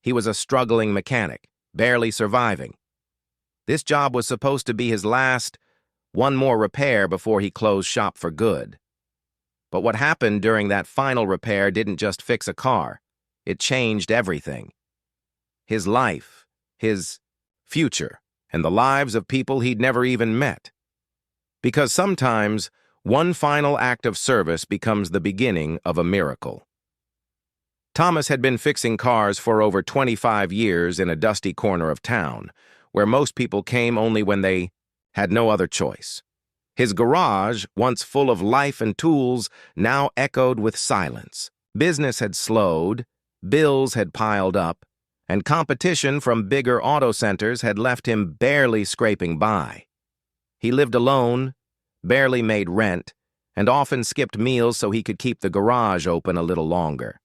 He was a struggling mechanic, barely surviving. This job was supposed to be his last, one more repair before he closed shop for good. But what happened during that final repair didn't just fix a car. It changed everything. His life, his future, and the lives of people he'd never even met. Because sometimes, one final act of service becomes the beginning of a miracle. Thomas had been fixing cars for over 25 years in a dusty corner of town, where most people came only when they had no other choice. His garage, once full of life and tools, now echoed with silence. Business had slowed, bills had piled up, and competition from bigger auto centers had left him barely scraping by. He lived alone, barely made rent, and often skipped meals so he could keep the garage open a little longer.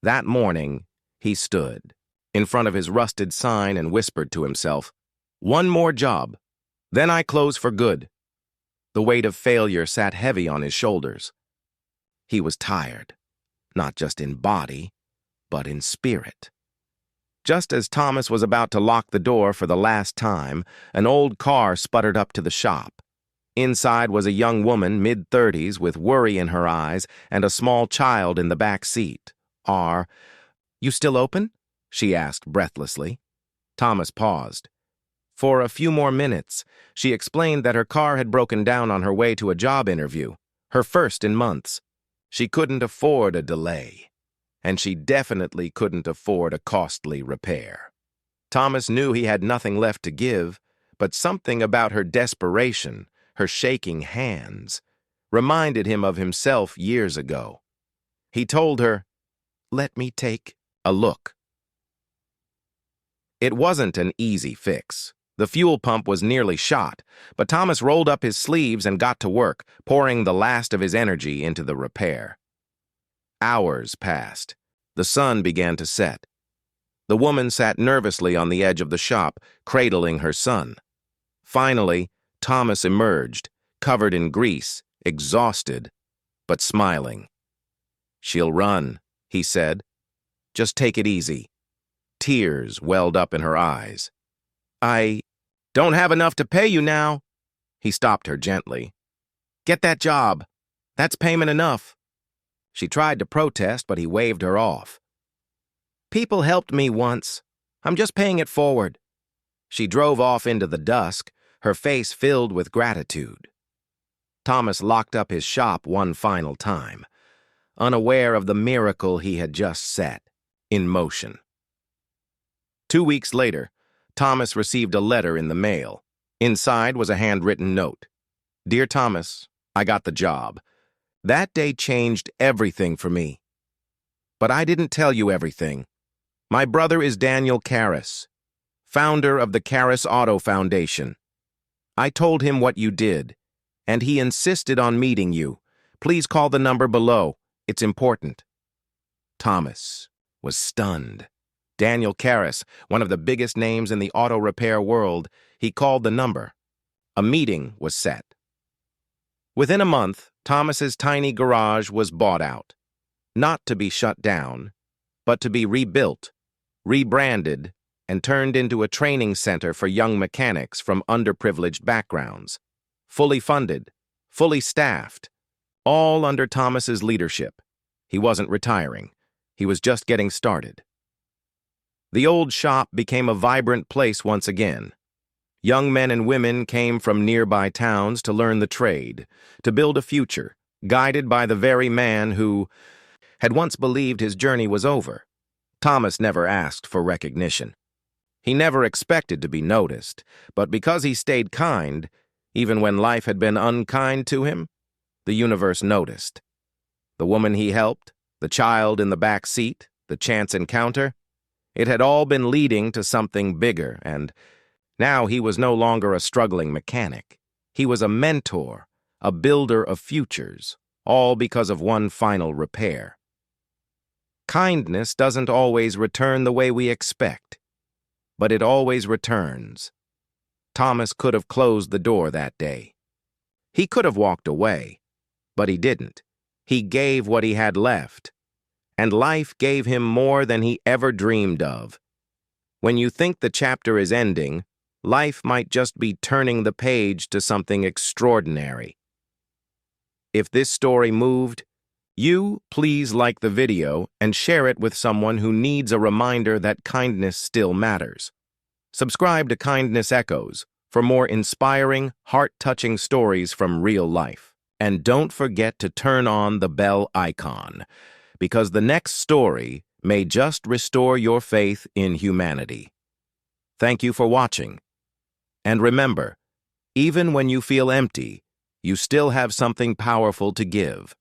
That morning, he stood in front of his rusted sign and whispered to himself, "One more job, then I close for good." The weight of failure sat heavy on his shoulders. He was tired, not just in body, but in spirit. Just as Thomas was about to lock the door for the last time, an old car sputtered up to the shop. Inside was a young woman, mid-30s, with worry in her eyes and a small child in the back seat. "You still open?" she asked breathlessly. Thomas paused. For a few more minutes, she explained that her car had broken down on her way to a job interview, her first in months. She couldn't afford a delay, and she definitely couldn't afford a costly repair. Thomas knew he had nothing left to give, but something about her desperation, her shaking hands, reminded him of himself years ago. He told her, "Let me take a look." It wasn't an easy fix. The fuel pump was nearly shot, but Thomas rolled up his sleeves and got to work, pouring the last of his energy into the repair. Hours passed. The sun began to set. The woman sat nervously on the edge of the shop, cradling her son. Finally, Thomas emerged, covered in grease, exhausted, but smiling. "She'll run," he said. "Just take it easy." Tears welled up in her eyes. "I don't have enough to pay you now." He stopped her gently. "Get that job. That's payment enough." She tried to protest, but he waved her off. "People helped me once. I'm just paying it forward." She drove off into the dusk, her face filled with gratitude. Thomas locked up his shop one final time, unaware of the miracle he had just set in motion. 2 weeks later, Thomas received a letter in the mail. Inside was a handwritten note. "Dear Thomas, I got the job. That day changed everything for me. But I didn't tell you everything. My brother is Daniel Karras, founder of the Karras Auto Foundation. I told him what you did, and he insisted on meeting you. Please call the number below. It's important." Thomas was stunned. Daniel Karras, one of the biggest names in the auto repair world, he called the number. A meeting was set. Within a month, Thomas's tiny garage was bought out. Not to be shut down, but to be rebuilt, rebranded, and turned into a training center for young mechanics from underprivileged backgrounds. Fully funded, fully staffed, all under Thomas's leadership. He wasn't retiring. He was just getting started. The old shop became a vibrant place once again. Young men and women came from nearby towns to learn the trade, to build a future, guided by the very man who had once believed his journey was over. Thomas never asked for recognition. He never expected to be noticed, but because he stayed kind, even when life had been unkind to him, the universe noticed. The woman he helped, the child in the back seat, the chance encounter, it had all been leading to something bigger, and now he was no longer a struggling mechanic. He was a mentor, a builder of futures, all because of one final repair. Kindness doesn't always return the way we expect, but it always returns. Thomas could have closed the door that day. He could have walked away, but he didn't. He gave what he had left, and life gave him more than he ever dreamed of. When you think the chapter is ending, life might just be turning the page to something extraordinary. If this story moved you, please like the video and share it with someone who needs a reminder that kindness still matters. Subscribe to Kindness Echoes for more inspiring, heart-touching stories from real life. And don't forget to turn on the bell icon, because the next story may just restore your faith in humanity. Thank you for watching. And remember, even when you feel empty, you still have something powerful to give.